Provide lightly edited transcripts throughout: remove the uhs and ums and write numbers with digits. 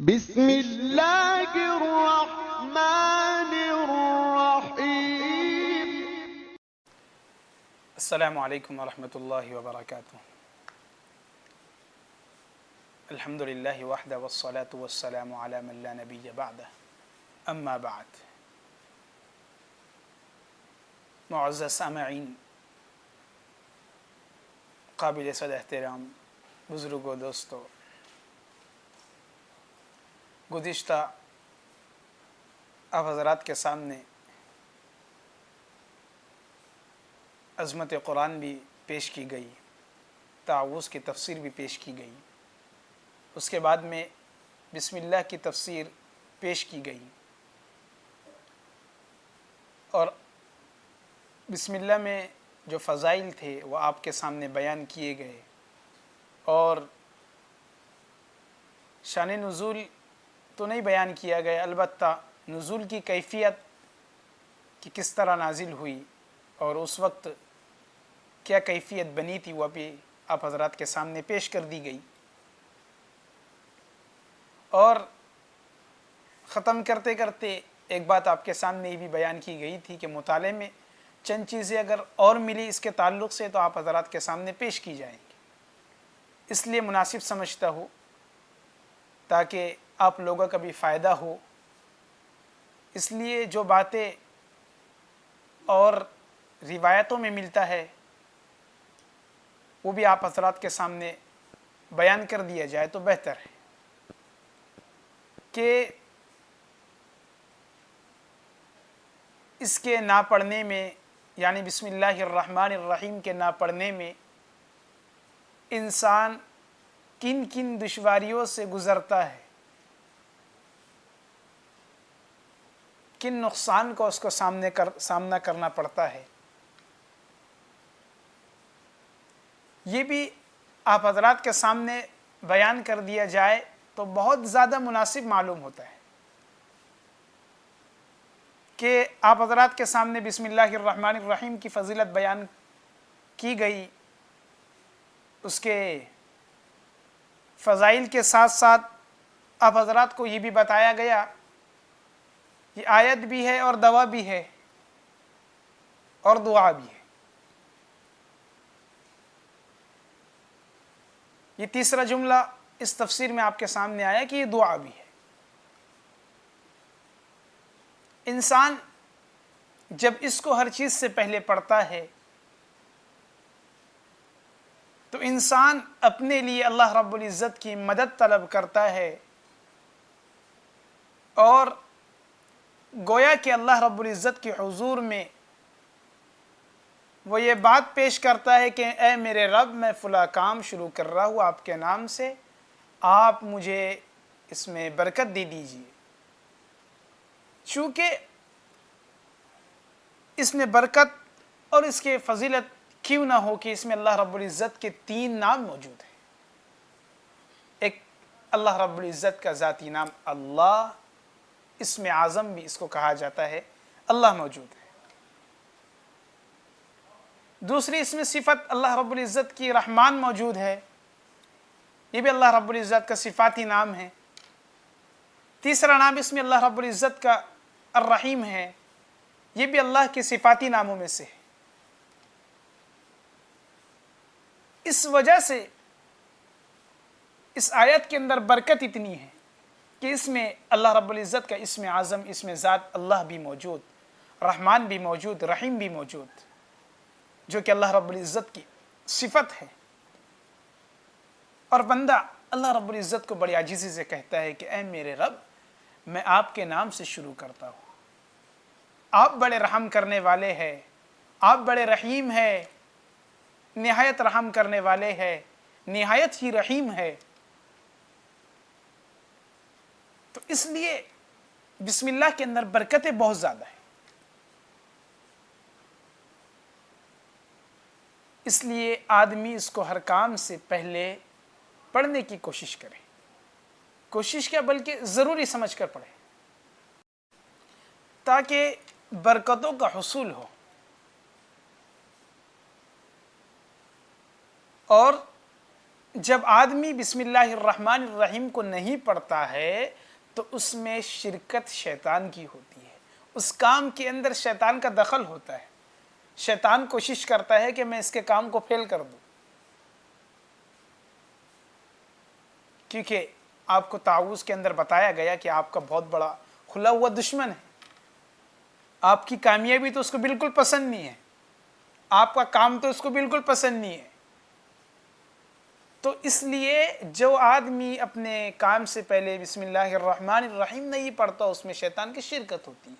بسم اللہ الرحمن الرحیم۔ السلام علیکم ورحمۃ اللہ وبرکاتہ۔ الحمد للہ وحدہ والصلاة والسلام علی من لا نبی بعدہ، اما بعد۔ معزز سامعین، قابل صد احترام بزرگوں، دوستو، گزشتہ آپ حضرات کے سامنے عظمت قرآن بھی پیش کی گئی، تعوذ کی تفسیر بھی پیش کی گئی، اس کے بعد میں بسم اللہ کی تفسیر پیش کی گئی، اور بسم اللہ میں جو فضائل تھے وہ آپ کے سامنے بیان کیے گئے، اور شان نزول تو نہیں بیان کیا گیا، البتہ نزول کی کیفیت کہ کس طرح نازل ہوئی اور اس وقت کیا کیفیت بنی تھی وہ بھی آپ حضرات کے سامنے پیش کر دی گئی۔ اور ختم کرتے کرتے ایک بات آپ کے سامنے یہ بھی بیان کی گئی تھی کہ مطالعے میں چند چیزیں اگر اور ملی اس کے تعلق سے تو آپ حضرات کے سامنے پیش کی جائیں گی، اس لیے مناسب سمجھتا ہوں تاکہ آپ لوگوں کا بھی فائدہ ہو، اس لیے جو باتیں اور روایتوں میں ملتا ہے وہ بھی آپ حضرات کے سامنے بیان کر دیا جائے تو بہتر ہے کہ اس کے نہ پڑھنے میں، یعنی بسم اللہ الرحمن الرحیم کے نہ پڑھنے میں انسان کن کن دشواریوں سے گزرتا ہے، کن نقصان کو اس کو سامنا کرنا پڑتا ہے، یہ بھی آپ حضرات کے سامنے بیان کر دیا جائے تو بہت زیادہ مناسب معلوم ہوتا ہے کہ آپ حضرات کے سامنے بسم اللہ الرحمن الرحیم کی فضیلت بیان کی گئی، اس کے فضائل کے ساتھ ساتھ آپ حضرات کو یہ بھی بتایا گیا یہ آیت بھی ہے اور دوا بھی ہے اور دعا بھی ہے۔ یہ تیسرا جملہ اس تفسیر میں آپ کے سامنے آیا کہ یہ دعا بھی ہے۔ انسان جب اس کو ہر چیز سے پہلے پڑھتا ہے تو انسان اپنے لیے اللہ رب العزت کی مدد طلب کرتا ہے، اور گویا کہ اللہ رب العزت کے حضور میں وہ یہ بات پیش کرتا ہے کہ اے میرے رب، میں فلاں کام شروع کر رہا ہوں آپ کے نام سے، آپ مجھے اس میں برکت دے دیجیے۔ چونکہ اس میں برکت اور اس کے فضیلت کیوں نہ ہو کہ اس میں اللہ رب العزت کے 3 نام موجود ہیں۔ ایک اللہ رب العزت کا ذاتی نام اللہ، اسم اعظم بھی اس کو کہا جاتا ہے، اللہ موجود ہے۔ دوسری اس میں صفت اللہ رب العزت کی رحمان موجود ہے، یہ بھی اللہ رب العزت کا صفاتی نام ہے۔ تیسرا نام اس میں اللہ رب العزت کا الرحیم ہے، یہ بھی اللہ کے صفاتی ناموں میں سے ہے۔ اس وجہ سے اس آیت کے اندر برکت اتنی ہے کہ اس میں اللہ رب العزت کا اسم اعظم، اسم ذات اللہ بھی موجود، رحمان بھی موجود، رحیم بھی موجود، جو کہ اللہ رب العزت کی صفت ہے۔ اور بندہ اللہ رب العزت کو بڑی عاجزی سے کہتا ہے کہ اے میرے رب، میں آپ کے نام سے شروع کرتا ہوں، آپ بڑے رحم کرنے والے ہیں، آپ بڑے رحیم ہیں، نہایت رحم کرنے والے ہیں، نہایت ہی رحیم ہے۔ تو اس لیے بسم اللہ کے اندر برکتیں بہت زیادہ ہیں، اس لیے آدمی اس کو ہر کام سے پہلے پڑھنے کی کوشش کرے، کوشش کیا بلکہ ضروری سمجھ کر پڑھے تاکہ برکتوں کا حصول ہو، اور جب آدمی بسم اللہ الرحمن الرحیم کو نہیں پڑھتا ہے تو اس میں شرکت شیطان کی ہوتی ہے، اس کام کے اندر شیطان کا دخل ہوتا ہے، شیطان کوشش کرتا ہے کہ میں اس کے کام کو فیل کر دوں، کیونکہ آپ کو تعوذ کے اندر بتایا گیا کہ آپ کا بہت بڑا کھلا ہوا دشمن ہے، آپ کی کامیابی تو اس کو بالکل پسند نہیں ہے، آپ کا کام تو اس کو بالکل پسند نہیں ہے۔ تو اس لیے جو آدمی اپنے کام سے پہلے بسم اللہ الرحمن الرحیم نہیں پڑھتا اس میں شیطان کی شرکت ہوتی ہے۔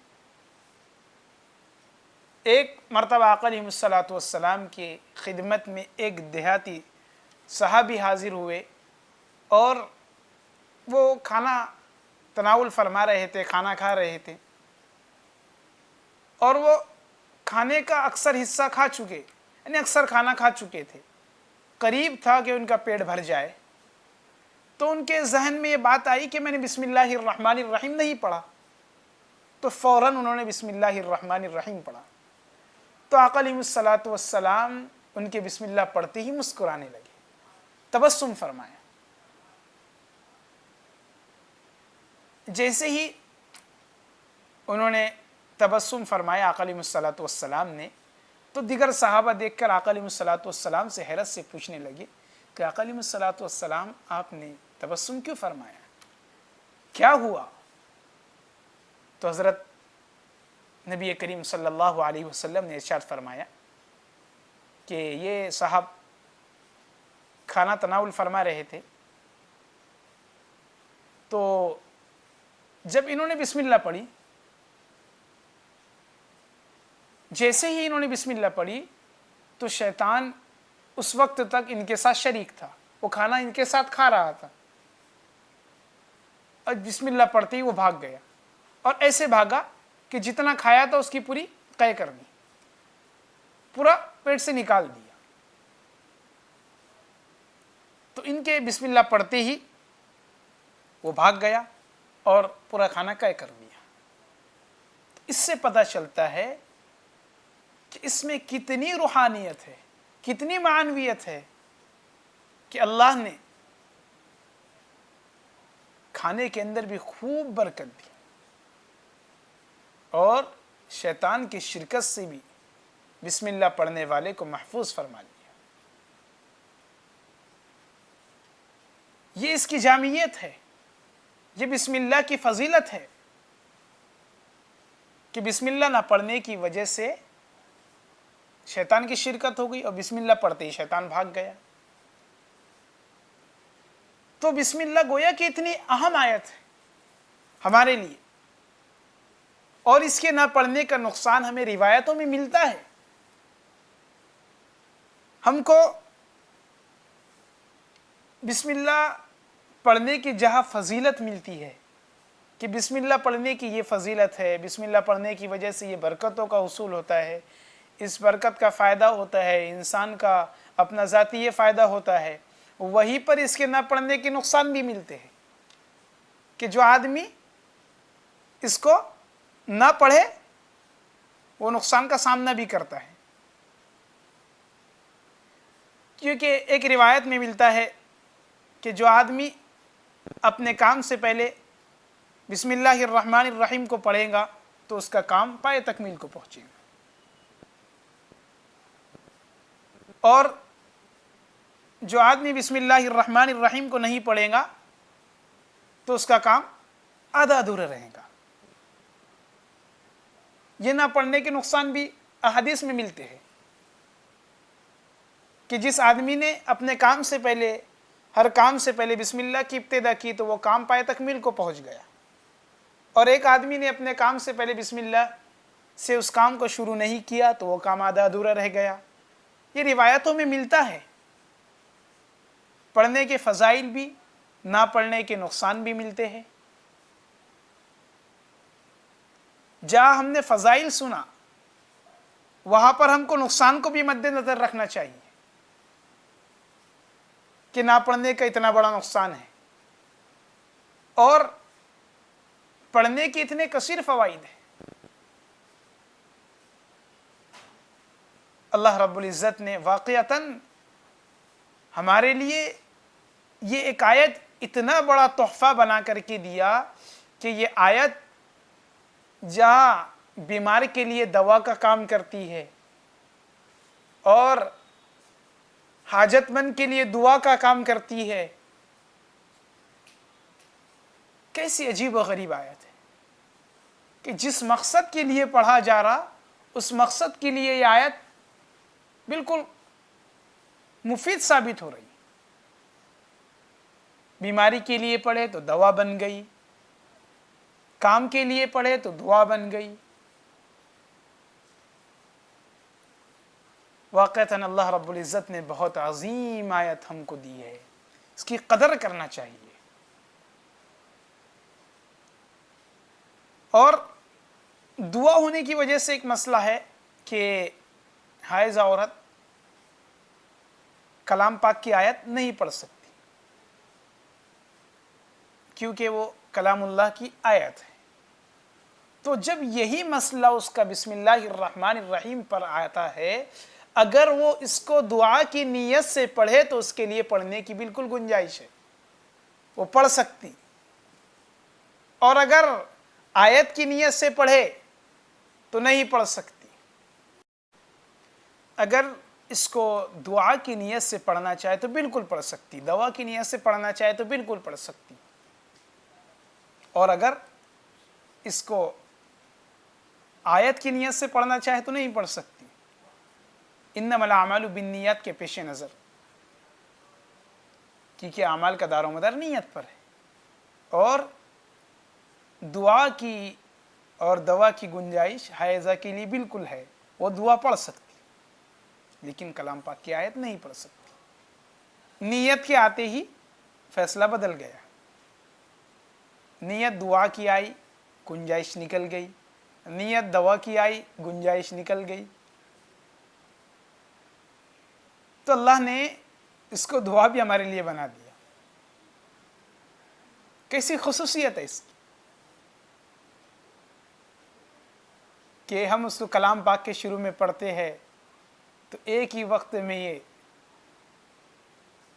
ایک مرتبہ آقا علیہ الصلوۃ والسلام کی خدمت میں ایک دیہاتی صحابی حاضر ہوئے اور وہ کھانا تناول فرما رہے تھے، کھانا کھا رہے تھے، اور وہ کھانے کا اکثر حصہ کھا چکے، یعنی اکثر کھانا کھا چکے تھے، قریب تھا کہ ان کا پیٹ بھر جائے، تو ان کے ذہن میں یہ بات آئی کہ میں نے بسم اللہ الرحمن الرحیم نہیں پڑھا، تو فوراً انہوں نے بسم اللہ الرحمن الرحیم پڑھا، تو آقا علیہ الصلوۃ والسلام ان کے بسم اللہ پڑھتے ہی مسکرانے لگے، تبسم فرمایا۔ جیسے ہی انہوں نے تبسم فرمایا آقا علیہ الصلوۃ والسلام نے، تو دیگر صحابہ دیکھ کر آقا علیہ الصلوۃ والسلام سے حیرت سے پوچھنے لگے کہ آقا علیہ الصلوۃ والسلام آپ نے تبسم کیوں فرمایا، کیا ہوا؟ تو حضرت نبی کریم صلی اللہ علیہ وسلم نے ارشاد فرمایا کہ یہ صاحب کھانا تناول فرما رہے تھے، تو جب انہوں نے بسم اللہ پڑھی، جیسے ہی انہوں نے بسم اللہ پڑھی تو شیطان اس وقت تک ان کے ساتھ شریک تھا، وہ کھانا ان کے ساتھ کھا رہا تھا، اور بسم اللہ پڑھتے ہی وہ بھاگ گیا، اور ایسے بھاگا کہ جتنا کھایا تھا اس کی پوری قے کر دی، پورا پیٹ سے نکال دیا۔ تو ان کے بسم اللہ پڑھتے ہی وہ بھاگ گیا اور پورا کھانا قے کر دیا۔ اس سے پتہ چلتا ہے کہ اس میں کتنی روحانیت ہے، کتنی معنویت ہے کہ اللہ نے کھانے کے اندر بھی خوب برکت دی اور شیطان کی شرکت سے بھی بسم اللہ پڑھنے والے کو محفوظ فرما لیا۔ یہ اس کی جامعیت ہے، یہ بسم اللہ کی فضیلت ہے کہ بسم اللہ نہ پڑھنے کی وجہ سے شیطان کی شرکت ہو گئی اور بسم اللہ پڑھتے ہی شیطان بھاگ گیا۔ تو بسم اللہ گویا کہ اتنی اہم آیت ہے ہمارے لیے، اور اس کے نہ پڑھنے کا نقصان ہمیں روایتوں میں ملتا ہے۔ ہم کو بسم اللہ پڑھنے کی جہاں فضیلت ملتی ہے کہ بسم اللہ پڑھنے کی یہ فضیلت ہے، بسم اللہ پڑھنے کی وجہ سے یہ برکتوں کا حصول ہوتا ہے، اس برکت کا فائدہ ہوتا ہے، انسان کا اپنا ذاتی یہ فائدہ ہوتا ہے، وہیں پر اس کے نہ پڑھنے کے نقصان بھی ملتے ہیں کہ جو آدمی اس کو نہ پڑھے وہ نقصان کا سامنا بھی کرتا ہے۔ کیونکہ ایک روایت میں ملتا ہے کہ جو آدمی اپنے کام سے پہلے بسم اللہ الرحمن الرحیم کو پڑھے گا تو اس کا کام پائے تکمیل کو پہنچے گا، اور جو آدمی بسم اللہ الرحمن الرحیم کو نہیں پڑھے گا تو اس کا کام آدھا ادھورا رہے گا۔ یہ نہ پڑھنے کے نقصان بھی احادیث میں ملتے ہیں کہ جس آدمی نے اپنے کام سے پہلے، ہر کام سے پہلے بسم اللہ کی ابتدا کی تو وہ کام پائے تکمیل کو پہنچ گیا، اور ایک آدمی نے اپنے کام سے پہلے بسم اللہ سے اس کام کو شروع نہیں کیا تو وہ کام آدھا ادھورا رہ گیا۔ یہ روایتوں میں ملتا ہے۔ پڑھنے کے فضائل بھی، نہ پڑھنے کے نقصان بھی ملتے ہیں۔ جہاں ہم نے فضائل سنا وہاں پر ہم کو نقصان کو بھی مد نظر رکھنا چاہیے کہ نہ پڑھنے کا اتنا بڑا نقصان ہے، اور پڑھنے کے اتنے کثیر فوائد ہیں۔ اللہ رب العزت نے واقعتاً ہمارے لیے یہ ایک آیت اتنا بڑا تحفہ بنا کر کے دیا کہ یہ آیت جہاں بیمار کے لیے دوا کا کام کرتی ہے اور حاجت مند کے لیے دعا کا کام کرتی ہے، کیسی عجیب و غریب آیت ہے کہ جس مقصد کے لیے پڑھا جا رہا اس مقصد کے لیے یہ آیت بالکل مفید ثابت ہو رہی۔ بیماری کے لیے پڑھے تو دوا بن گئی، کام کے لیے پڑھے تو دعا بن گئی۔ واقعتاً اللہ رب العزت نے بہت عظیم آیت ہم کو دی ہے، اس کی قدر کرنا چاہیے۔ اور دعا ہونے کی وجہ سے ایک مسئلہ ہے کہ حائض عورت کلام پاک کی آیت نہیں پڑھ سکتی کیونکہ وہ کلام اللہ کی آیت ہے۔ تو جب یہی مسئلہ اس کا بسم اللہ الرحمن الرحیم پر آتا ہے، اگر وہ اس کو دعا کی نیت سے پڑھے تو اس کے لیے پڑھنے کی بالکل گنجائش ہے، وہ پڑھ سکتی۔ اور اگر آیت کی نیت سے پڑھے تو نہیں پڑھ سکتی۔ اگر اس کو دعا کی نیت سے پڑھنا چاہے تو بالکل پڑھ سکتی، دوا کی نیت سے پڑھنا چاہے تو بالکل پڑھ سکتی، اور اگر اس کو آیت کی نیت سے پڑھنا چاہے تو نہیں پڑھ سکتی۔ انما الاعمال بالنیات کے پیش نظر، کیونکہ اعمال کا دار و مدار نیت پر ہے، اور دعا کی اور دوا کی گنجائش حائضہ کے لیے بالکل ہے، وہ دعا پڑھ سکتی لیکن کلام پاک کی آیت نہیں پڑھ سکتی۔ نیت کے آتے ہی فیصلہ بدل گیا، نیت دعا کی آئی گنجائش نکل گئی، نیت دوا کی آئی گنجائش نکل گئی۔ تو اللہ نے اس کو دعا بھی ہمارے لیے بنا دیا۔ کیسی خصوصیت ہے اس کی کہ ہم اس کو کلام پاک کے شروع میں پڑھتے ہیں تو ایک ہی وقت میں یہ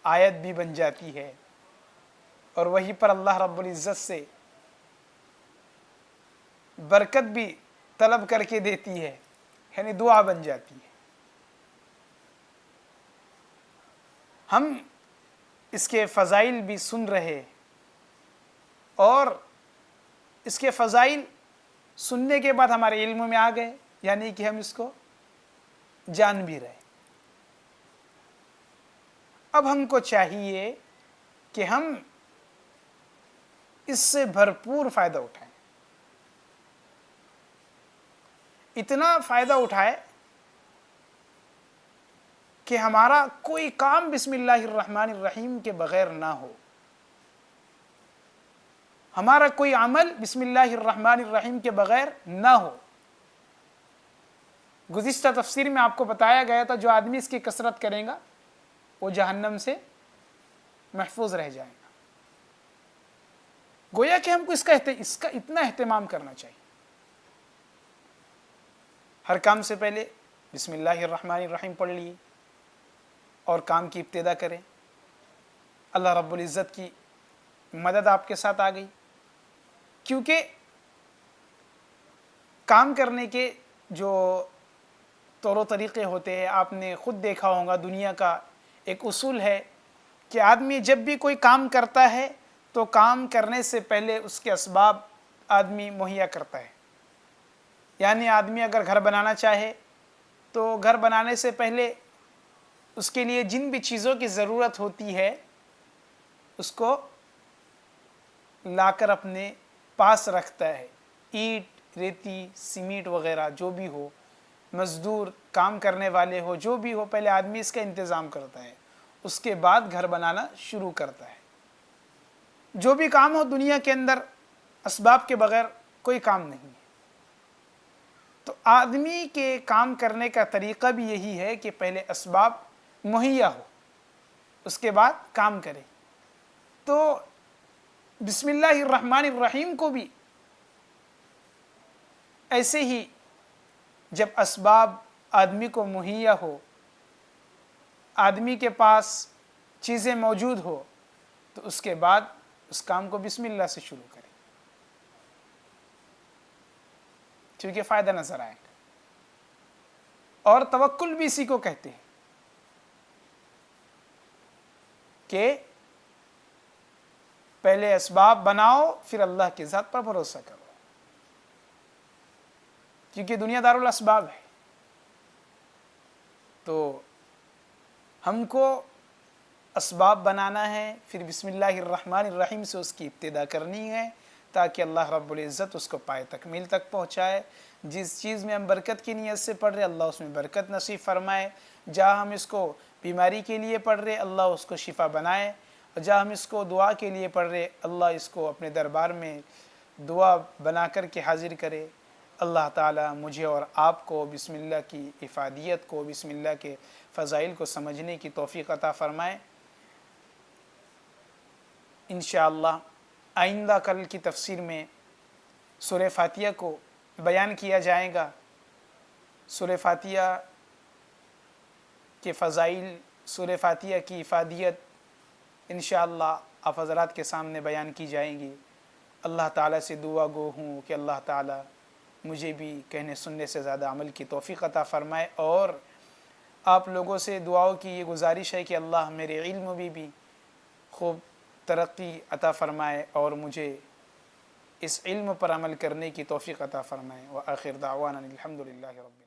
آیت بھی بن جاتی ہے، اور وہیں پر اللہ رب العزت سے برکت بھی طلب کر کے دیتی ہے، یعنی دعا بن جاتی ہے۔ ہم اس کے فضائل بھی سن رہے اور اس کے فضائل سننے کے بعد ہمارے علم میں آ گئے، یعنی کہ ہم اس کو جان بھی رہے۔ اب ہم کو چاہیے کہ ہم اس سے بھرپور فائدہ اٹھائیں، اتنا فائدہ اٹھائے کہ ہمارا کوئی کام بسم اللہ الرحمن الرحیم کے بغیر نہ ہو، ہمارا کوئی عمل بسم اللہ الرحمن الرحیم کے بغیر نہ ہو۔ گزشتہ تفسیر میں آپ کو بتایا گیا تھا جو آدمی اس کی کثرت کرے گا وہ جہنم سے محفوظ رہ جائے گا۔ گویا کہ ہم کو اس کا اتنا اہتمام کرنا چاہیے، ہر کام سے پہلے بسم اللہ الرحمن الرحیم پڑھ لیے اور کام کی ابتدا کریں۔ اللہ رب العزت کی مدد آپ کے ساتھ آ گئی، کیونکہ کام کرنے کے جو طور و طریقے ہوتے ہیں آپ نے خود دیکھا ہوگا، دنیا کا ایک اصول ہے کہ آدمی جب بھی کوئی کام کرتا ہے تو کام کرنے سے پہلے اس کے اسباب آدمی مہیا کرتا ہے۔ یعنی آدمی اگر گھر بنانا چاہے تو گھر بنانے سے پہلے اس کے لیے جن بھی چیزوں کی ضرورت ہوتی ہے اس کو لا کر اپنے پاس رکھتا ہے، اینٹ، ریتی، سیمنٹ وغیرہ جو بھی ہو، مزدور، کام کرنے والے ہو، جو بھی ہو، پہلے آدمی اس کا انتظام کرتا ہے، اس کے بعد گھر بنانا شروع کرتا ہے۔ جو بھی کام ہو دنیا کے اندر اسباب کے بغیر کوئی کام نہیں ہے۔ تو آدمی کے کام کرنے کا طریقہ بھی یہی ہے کہ پہلے اسباب مہیا ہو، اس کے بعد کام کرے۔ تو بسم اللہ الرحمن الرحیم کو بھی ایسے ہی جب اسباب آدمی کو مہیا ہو، آدمی کے پاس چیزیں موجود ہو، تو اس کے بعد اس کام کو بسم اللہ سے شروع کریں، کیونکہ فائدہ نظر آئے گا۔ اور توکل بھی اسی کو کہتے ہیں کہ پہلے اسباب بناؤ پھر اللہ کی ذات پر بھروسہ کرو، کیونکہ دنیا دار الاسباب ہے۔ تو ہم کو اسباب بنانا ہے، پھر بسم اللہ الرحمن الرحیم سے اس کی ابتدا کرنی ہے تاکہ اللہ رب العزت اس کو پائے تکمیل تک پہنچائے۔ جس چیز میں ہم برکت کی نیت سے پڑھ رہے اللہ اس میں برکت نصیب فرمائے، جہاں ہم اس کو بیماری کے لیے پڑھ رہے اللہ اس کو شفا بنائے، اور جہاں ہم اس کو دعا کے لیے پڑھ رہے اللہ اس کو اپنے دربار میں دعا بنا کر کے حاضر کرے۔ اللہ تعالیٰ مجھے اور آپ کو بسم اللہ کی افادیت کو، بسم اللہ کے فضائل کو سمجھنے کی توفیق عطا فرمائے۔ انشاءاللہ آئندہ کل کی تفسیر میں سورہ فاتحہ کو بیان کیا جائے گا۔ سورہ فاتحہ کے فضائل، سورہ فاتحہ کی افادیت انشاءاللہ آپ حضرات کے سامنے بیان کی جائیں گی۔ اللہ تعالیٰ سے دعا گو ہوں کہ اللہ تعالیٰ مجھے بھی کہنے سننے سے زیادہ عمل کی توفیق عطا فرمائے، اور آپ لوگوں سے دعاؤں کی یہ گزارش ہے کہ اللہ میرے علم بھی خوب ترقی عطا فرمائے اور مجھے اس علم پر عمل کرنے کی توفیق عطا فرمائے۔ وآخر دعوانا الحمدللہ رب